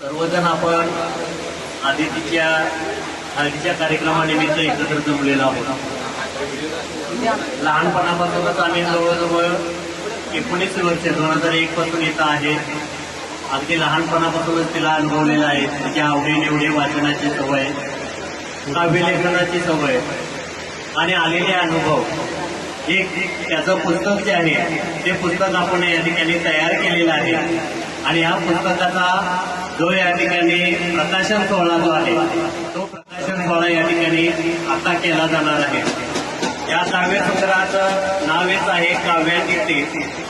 सर्वजण आपण आदितीच्या हळदीच्या कार्यक्रमानिमित्त एकत्र जमलेलो आहोत. लहानपणापासूनच आम्ही जवळजवळ 19 वर्ष 2001 पासून येत आहे. अगदी लहानपणापासूनच तिला अनुभवलेलं आहे. तिच्या आवडीनिवडी, वाचनाची सवय, काव्यलेखनाची सवय आणि आलेले अनुभव. एक त्याचं पुस्तक जे आहे ते पुस्तक आपण या ठिकाणी तयार केलेलं आहे आणि या पुस्तकाचा जो या ठिकाणी प्रकाशन सोहळा जो आहे तो प्रकाशन सोहळा या ठिकाणी आता केला जाणार आहे. या काव्यसंग्रहाचं नावेच आहे काव्यातिथे.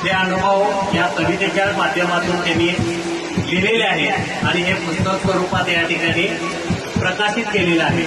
ते अनुभव या कवितेच्या माध्यमातून त्यांनी लिहिलेले आहेत आणि हे पुस्तक स्वरूपात या ठिकाणी प्रकाशित केलेलं आहे.